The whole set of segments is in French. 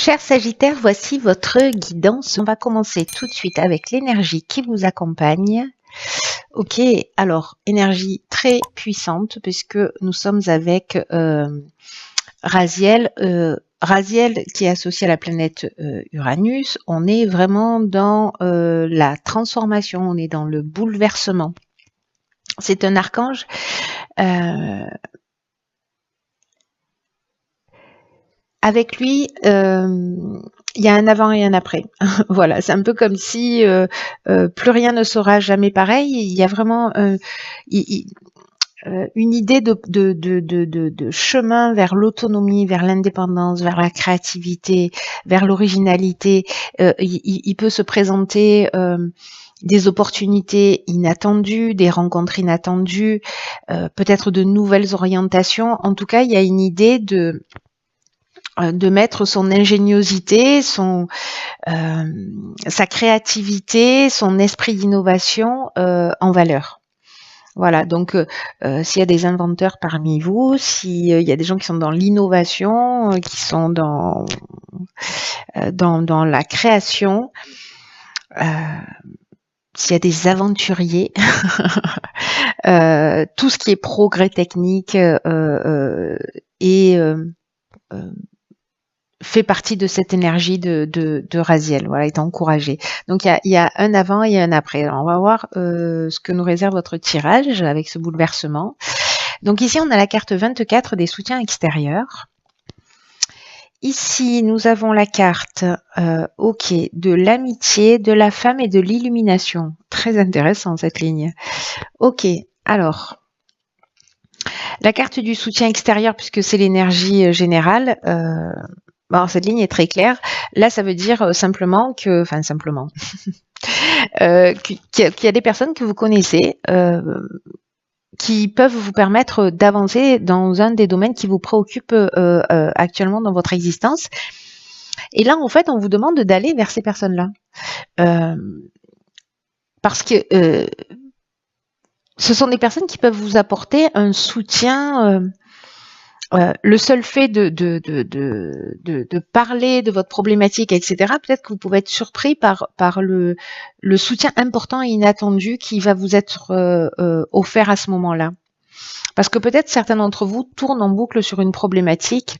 Cher Sagittaire, voici votre guidance. On va commencer tout de suite avec l'énergie qui vous accompagne. Ok, alors énergie très puissante puisque nous sommes avec Raziel. Raziel qui est associé à la planète Uranus. On est vraiment dans la transformation, on est dans le bouleversement. C'est un archange. Avec lui, il y a un avant et un après. Voilà, c'est un peu comme si plus rien ne sera jamais pareil. Il y a vraiment une idée de chemin vers l'autonomie, vers l'indépendance, vers la créativité, vers l'originalité. Il peut se présenter des opportunités inattendues, des rencontres inattendues, peut-être de nouvelles orientations. En tout cas, il y a une idée de mettre son ingéniosité, sa créativité, son esprit d'innovation en valeur. Voilà, donc s'il y a des inventeurs parmi vous, s'il y a des gens qui sont dans l'innovation, qui sont dans la création, s'il y a des aventuriers, tout ce qui est progrès technique fait partie de cette énergie de Raziel, voilà, est encouragé. Donc il y a un avant et un après. Alors, on va voir ce que nous réserve votre tirage avec ce bouleversement. Donc ici on a la carte 24 des soutiens extérieurs. Ici nous avons la carte OK de l'amitié, de la femme et de l'illumination. Très intéressant cette ligne. OK, alors la carte du soutien extérieur puisque c'est l'énergie générale. Alors, cette ligne est très claire. Là, ça veut dire simplement qu'il y a des personnes que vous connaissez qui peuvent vous permettre d'avancer dans un des domaines qui vous préoccupe actuellement dans votre existence. Et là, en fait, on vous demande d'aller vers ces personnes-là. Parce que ce sont des personnes qui peuvent vous apporter un soutien. Le seul fait de parler de votre problématique, etc., peut-être que vous pouvez être surpris par le soutien important et inattendu qui va vous être offert à ce moment-là. Parce que peut-être certains d'entre vous tournent en boucle sur une problématique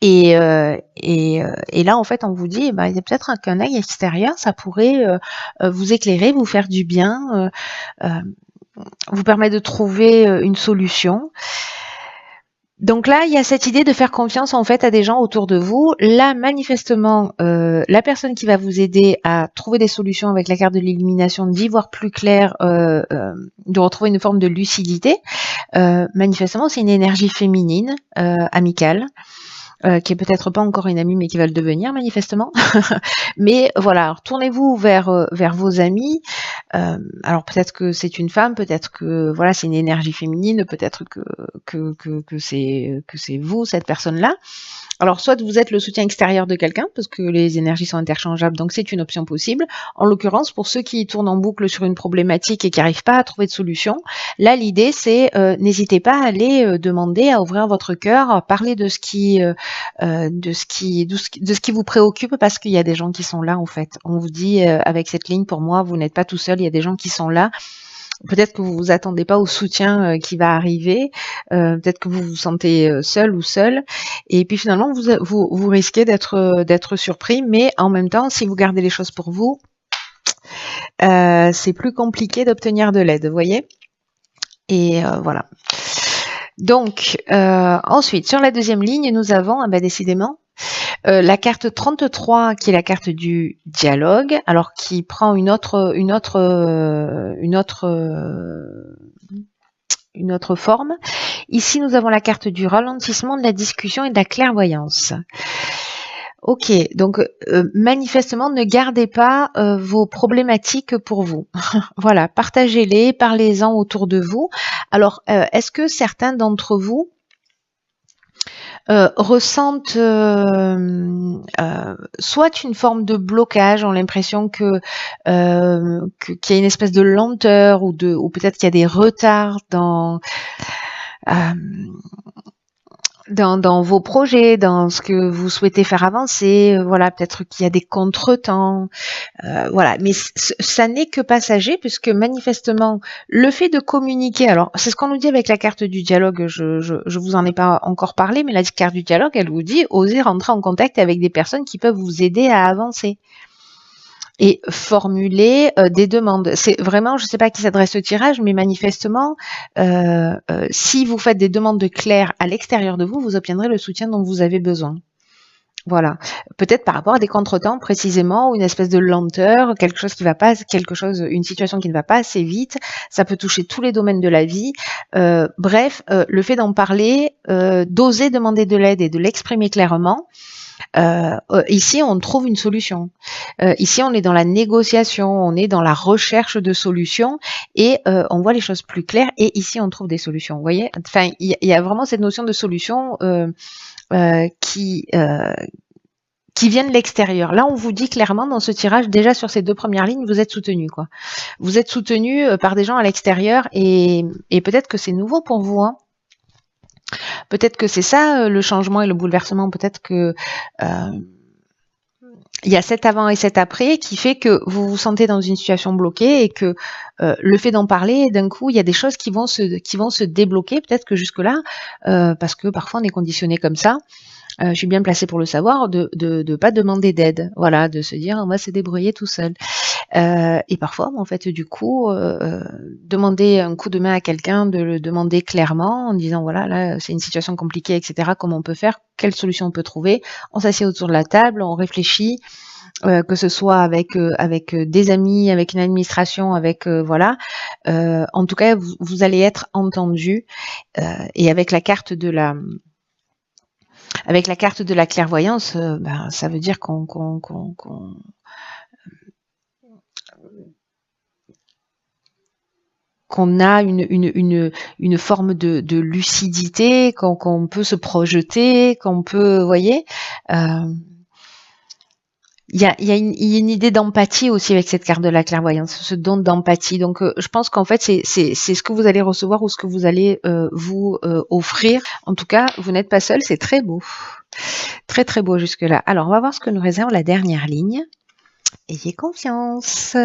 et là, en fait, on vous dit, il y a peut-être qu'un œil extérieur, ça pourrait vous éclairer, vous faire du bien, vous permettre de trouver une solution. Donc là, il y a cette idée de faire confiance en fait à des gens autour de vous. Là, manifestement, la personne qui va vous aider à trouver des solutions avec la carte de l'illumination, d'y voir plus clair, de retrouver une forme de lucidité, manifestement, c'est une énergie féminine, amicale. Qui est peut-être pas encore une amie mais qui va le devenir manifestement. Mais voilà, tournez-vous vers vos amis. Alors peut-être que c'est une femme, peut-être que voilà c'est une énergie féminine, peut-être que c'est vous cette personne-là. Alors soit vous êtes le soutien extérieur de quelqu'un parce que les énergies sont interchangeables, donc c'est une option possible. En l'occurrence, pour ceux qui tournent en boucle sur une problématique et qui n'arrivent pas à trouver de solution, là l'idée c'est n'hésitez pas à aller demander à ouvrir votre cœur, à parler de ce qui vous préoccupe parce qu'il y a des gens qui sont là en fait. On vous dit avec cette ligne pour moi vous n'êtes pas tout seul, il y a des gens qui sont là. Peut-être que vous vous attendez pas au soutien qui va arriver, peut-être que vous vous sentez seul ou seule, et puis finalement vous risquez d'être surpris, mais en même temps, si vous gardez les choses pour vous, c'est plus compliqué d'obtenir de l'aide, vous voyez. Et voilà. Donc ensuite, sur la deuxième ligne, nous avons décidément la carte 33 qui est la carte du dialogue, alors qui prend une autre forme. Ici, nous avons la carte du ralentissement, de la discussion et de la clairvoyance. Ok, donc manifestement, ne gardez pas vos problématiques pour vous. Voilà, partagez-les, parlez-en autour de vous. Alors, est-ce que certains d'entre vous ressentent soit une forme de blocage, ont l'impression qu'il y a une espèce de lenteur ou peut-être qu'il y a des retards dans dans vos projets, dans ce que vous souhaitez faire avancer, voilà, peut-être qu'il y a des contretemps, voilà, mais ça n'est que passager puisque manifestement le fait de communiquer, alors c'est ce qu'on nous dit avec la carte du dialogue, je vous en ai pas encore parlé, mais la carte du dialogue, elle vous dit osez rentrer en contact avec des personnes qui peuvent vous aider à avancer. Et formuler des demandes. C'est vraiment, je ne sais pas à qui s'adresse ce tirage, mais manifestement, si vous faites des demandes claires à l'extérieur de vous, vous obtiendrez le soutien dont vous avez besoin. Voilà. Peut-être par rapport à des contretemps précisément, ou une espèce de lenteur, quelque chose qui va pas, une situation qui ne va pas assez vite. Ça peut toucher tous les domaines de la vie. Bref, le fait d'en parler, d'oser demander de l'aide et de l'exprimer clairement. Ici, on trouve une solution. Ici, on est dans la négociation, on est dans la recherche de solutions et on voit les choses plus claires. Et ici, on trouve des solutions. Vous voyez, enfin, il y a vraiment cette notion de solution qui vient de l'extérieur. Là, on vous dit clairement dans ce tirage, déjà sur ces 2 premières lignes, vous êtes soutenu, quoi. Vous êtes soutenu par des gens à l'extérieur et peut-être que c'est nouveau pour vous, hein. Peut-être que c'est ça le changement et le bouleversement. Peut-être que il y a cet avant et cet après qui fait que vous vous sentez dans une situation bloquée et que le fait d'en parler, d'un coup, il y a des choses qui vont se débloquer. Peut-être que jusque-là, parce que parfois on est conditionné comme ça, je suis bien placée pour le savoir, de pas demander d'aide. Voilà, de se dire on va se débrouiller tout seul. Et parfois, en fait, du coup, demander un coup de main à quelqu'un, de le demander clairement en disant voilà, là, c'est une situation compliquée, etc. Comment on peut faire? Quelle solution on peut trouver? On s'assied autour de la table, on réfléchit, que ce soit avec des amis, avec une administration, avec voilà. En tout cas, vous allez être entendu. Et avec la carte de la clairvoyance, ben, ça veut dire qu'on a une forme de lucidité, qu'on peut se projeter, qu'on peut, vous voyez, il y a une idée d'empathie aussi avec cette carte de la clairvoyance, ce don d'empathie. Donc, je pense qu'en fait, c'est ce que vous allez recevoir ou ce que vous allez vous offrir. En tout cas, vous n'êtes pas seul, c'est très beau. Très, très beau jusque-là. Alors, on va voir ce que nous réserve la dernière ligne. Ayez confiance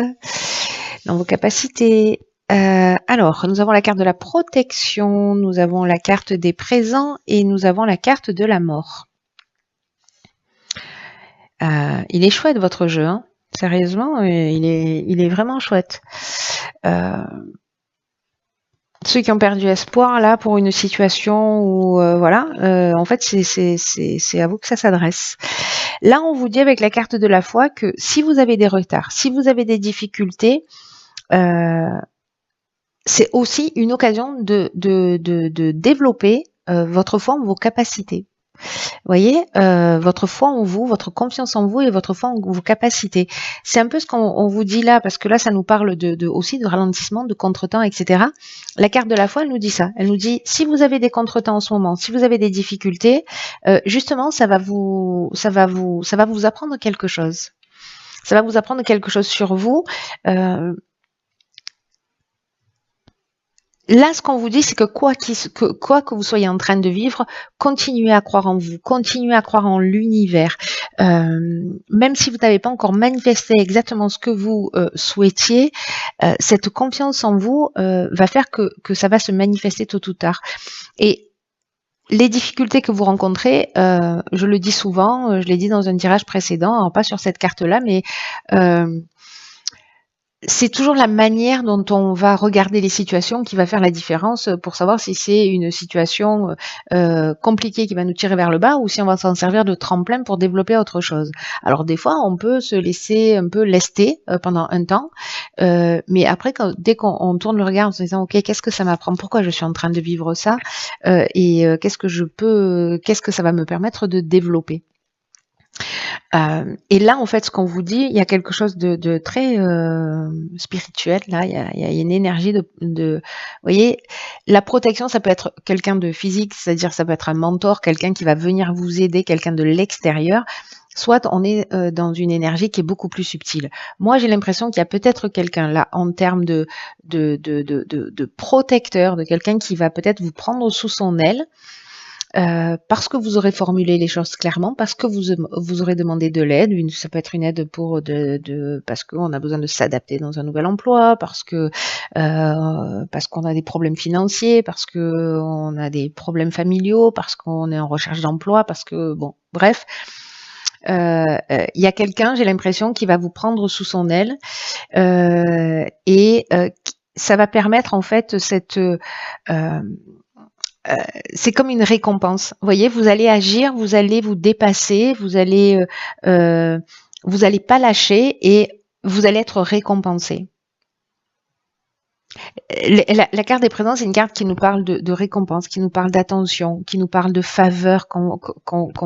dans vos capacités. Alors, nous avons la carte de la protection, nous avons la carte des présents et nous avons la carte de la mort. Il est chouette votre jeu, hein. Sérieusement, il est vraiment chouette. Ceux qui ont perdu espoir là pour une situation où voilà, en fait c'est à vous que ça s'adresse. Là, on vous dit avec la carte de la foi que si vous avez des retards, si vous avez des difficultés, c'est aussi une occasion de développer votre foi en vos capacités. Vous voyez, votre foi en vous, votre confiance en vous et votre foi en vos capacités. C'est un peu ce qu'on vous dit là, parce que là, ça nous parle aussi de ralentissement, de contretemps, etc. La carte de la foi, elle nous dit ça. Elle nous dit, si vous avez des contretemps en ce moment, si vous avez des difficultés, justement, ça va vous apprendre quelque chose. Ça va vous apprendre quelque chose sur vous. Là, ce qu'on vous dit, c'est que quoi que vous soyez en train de vivre, continuez à croire en vous, continuez à croire en l'univers. Même si vous n'avez pas encore manifesté exactement ce que vous souhaitiez, cette confiance en vous va faire que ça va se manifester tôt ou tard. Et les difficultés que vous rencontrez, je le dis souvent, je l'ai dit dans un tirage précédent, alors pas sur cette carte-là, mais c'est toujours la manière dont on va regarder les situations qui va faire la différence pour savoir si c'est une situation compliquée qui va nous tirer vers le bas ou si on va s'en servir de tremplin pour développer autre chose. Alors des fois, on peut se laisser un peu lester pendant un temps, mais après, dès qu'on tourne le regard en se disant « Ok, qu'est-ce que ça m'apprend? Pourquoi je suis en train de vivre ça? Et qu'est-ce que ça va me permettre de développer ?» Et là, en fait, ce qu'on vous dit, il y a quelque chose de très spirituel. Là, il y a une énergie vous voyez, la protection, ça peut être quelqu'un de physique, c'est-à-dire ça peut être un mentor, quelqu'un qui va venir vous aider, quelqu'un de l'extérieur. Soit on est dans une énergie qui est beaucoup plus subtile. Moi, j'ai l'impression qu'il y a peut-être quelqu'un là en termes de protecteur, de quelqu'un qui va peut-être vous prendre sous son aile. parce que vous aurez formulé les choses clairement, parce que vous aurez demandé de l'aide. Ça peut être une aide pour parce qu'on a besoin de s'adapter dans un nouvel emploi, parce qu'on a des problèmes financiers, parce que on a des problèmes familiaux, parce qu'on est en recherche d'emploi, parce que bon, bref. Il y a quelqu'un, j'ai l'impression, qui va vous prendre sous son aile et ça va permettre en fait c'est comme une récompense. Vous voyez, vous allez agir, vous allez vous dépasser, vous allez pas lâcher et vous allez être récompensé. La carte des présents, c'est une carte qui nous parle de récompense, qui nous parle d'attention, qui nous parle de faveur qu'on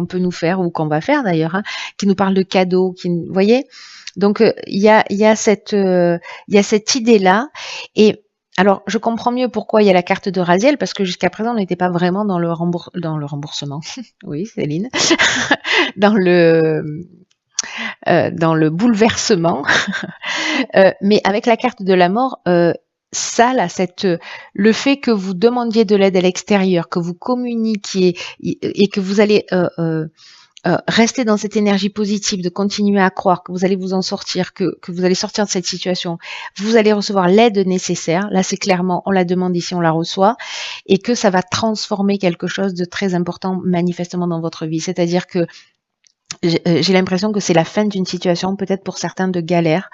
peut nous faire ou qu'on va faire d'ailleurs, hein, qui nous parle de cadeaux, vous voyez. Donc il y a cette idée-là. Et alors je comprends mieux pourquoi il y a la carte de Raziel, parce que jusqu'à présent on n'était pas vraiment dans le remboursement. Oui, Céline, dans le bouleversement. Mais avec la carte de la mort, ça là, le fait que vous demandiez de l'aide à l'extérieur, que vous communiquiez et que vous allez rester dans cette énergie positive, de continuer à croire que vous allez vous en sortir, que vous allez sortir de cette situation, vous allez recevoir l'aide nécessaire. Là, c'est clairement, on la demande ici, on la reçoit, et que ça va transformer quelque chose de très important manifestement dans votre vie. C'est-à-dire que j'ai l'impression que c'est la fin d'une situation, peut-être pour certains de galère,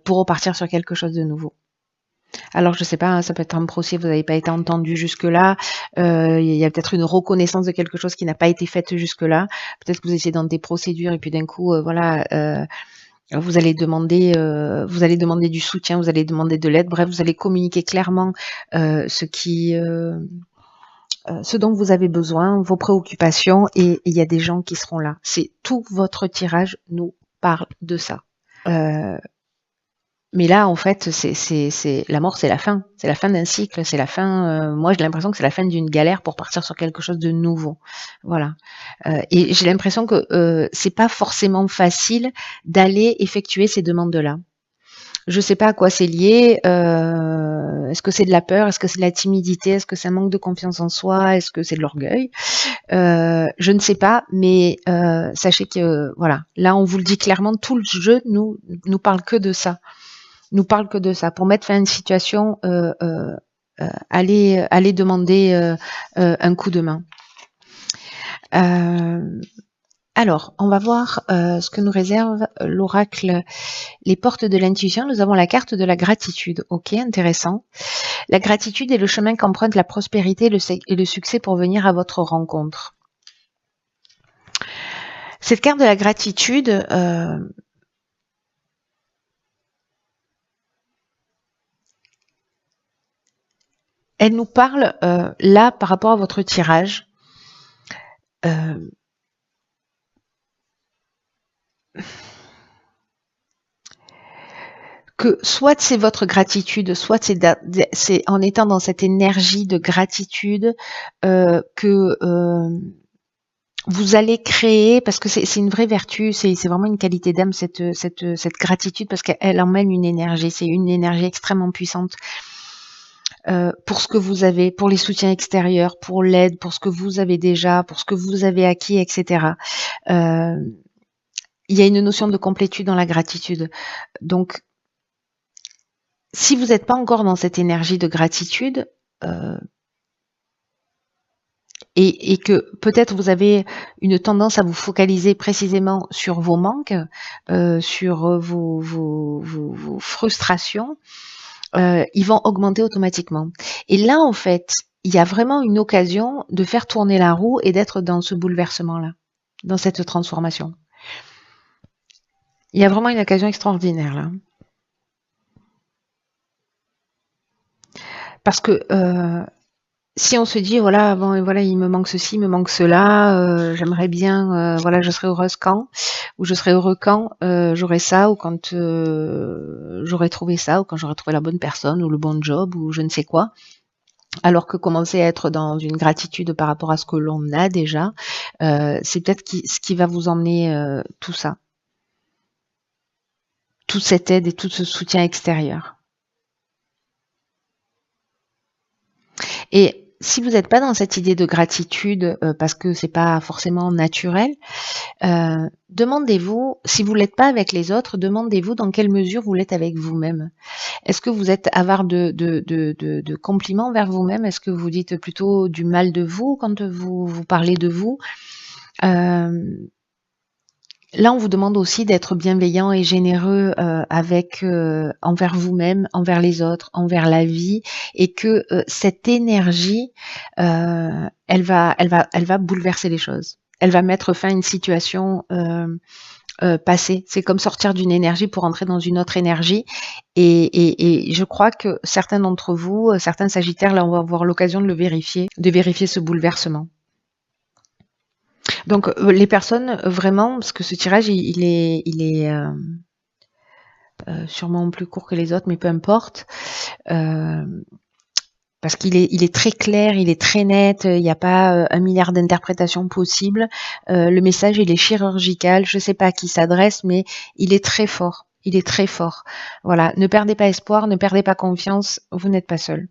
pour repartir sur quelque chose de nouveau. Alors je sais pas, hein, ça peut être un procès, vous n'avez pas été entendu jusque-là, il y a peut-être une reconnaissance de quelque chose qui n'a pas été faite jusque-là, peut-être que vous étiez dans des procédures et puis d'un coup, vous allez demander du soutien, vous allez demander de l'aide, bref, vous allez communiquer clairement ce dont vous avez besoin, vos préoccupations, et il y a des gens qui seront là. C'est tout votre tirage nous parle de ça. Mais là, en fait, c'est la mort, c'est la fin. C'est la fin d'un cycle, c'est la fin. Moi, j'ai l'impression que c'est la fin d'une galère pour partir sur quelque chose de nouveau. Voilà. Et j'ai l'impression que c'est pas forcément facile d'aller effectuer ces demandes-là. Je sais pas à quoi c'est lié. Est-ce que c'est de la peur? Est-ce que c'est de la timidité? Est-ce que c'est un manque de confiance en soi? Est-ce que c'est de l'orgueil? Je ne sais pas, mais sachez que voilà, là, on vous le dit clairement, tout le jeu nous parle que de ça. Nous parle que de ça. Pour mettre fin à une situation, allez demander un coup de main. Alors, on va voir ce que nous réserve l'oracle, les portes de l'intuition. Nous avons la carte de la gratitude. Ok, intéressant. La gratitude est le chemin qu'emprunte la prospérité et le succès pour venir à votre rencontre. Cette carte de la gratitude, elle nous parle là par rapport à votre tirage. Que soit c'est votre gratitude, soit c'est en étant dans cette énergie de gratitude que vous allez créer, parce que c'est une vraie vertu, c'est vraiment une qualité d'âme, cette gratitude, parce qu'elle emmène une énergie, c'est une énergie extrêmement puissante. Pour ce que vous avez, pour les soutiens extérieurs, pour l'aide, pour ce que vous avez déjà, pour ce que vous avez acquis, etc. Il y a une notion de complétude dans la gratitude. Donc, si vous n'êtes pas encore dans cette énergie de gratitude, et que peut-être vous avez une tendance à vous focaliser précisément sur vos manques, sur vos frustrations, ils vont augmenter automatiquement. Et là, en fait, il y a vraiment une occasion de faire tourner la roue et d'être dans ce bouleversement-là, dans cette transformation. Il y a vraiment une occasion extraordinaire là. Parce que si on se dit voilà, bon, voilà, il me manque ceci, il me manque cela, j'aimerais bien, voilà, je serais heureuse quand, ou je serais heureux quand j'aurais ça, ou quand j'aurais trouvé ça, ou quand j'aurais trouvé la bonne personne, ou le bon job, ou je ne sais quoi. Alors que commencer à être dans une gratitude par rapport à ce que l'on a déjà, c'est peut-être ce qui va vous emmener tout ça, toute cette aide et tout ce soutien extérieur. Et si vous n'êtes pas dans cette idée de gratitude, parce que c'est pas forcément naturel, demandez-vous, si vous l'êtes pas avec les autres, demandez-vous dans quelle mesure vous l'êtes avec vous-même. Est-ce que vous êtes avare de compliments envers vous-même? Est-ce que vous dites plutôt du mal de vous quand vous parlez de vous? Là, on vous demande aussi d'être bienveillant et généreux envers vous-même, envers les autres, envers la vie, et que cette énergie, elle va bouleverser les choses. Elle va mettre fin à une situation passée. C'est comme sortir d'une énergie pour entrer dans une autre énergie. Et je crois que certains d'entre vous, certains Sagittaires, là, on va avoir l'occasion de vérifier ce bouleversement. Donc les personnes vraiment, parce que ce tirage il est sûrement plus court que les autres, mais peu importe, parce il est très clair, il est très net, il n'y a pas 1 milliard d'interprétations possibles. Le message il est chirurgical, je ne sais pas à qui s'adresse, mais il est très fort. Il est très fort. Voilà, ne perdez pas espoir, ne perdez pas confiance, vous n'êtes pas seul.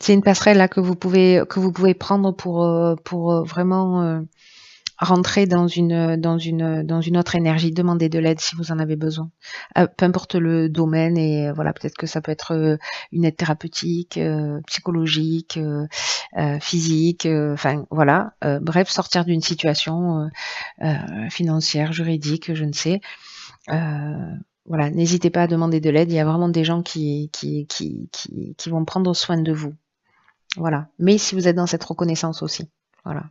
C'est une passerelle là que vous pouvez prendre pour vraiment rentrer dans une autre énergie. Demandez de l'aide si vous en avez besoin. Peu importe le domaine, et voilà, peut-être que ça peut être une aide thérapeutique, psychologique, physique, enfin voilà. Bref, sortir d'une situation financière, juridique, je ne sais. Voilà, n'hésitez pas à demander de l'aide. Il y a vraiment des gens qui vont prendre soin de vous. Voilà. Mais si vous êtes dans cette reconnaissance aussi. Voilà.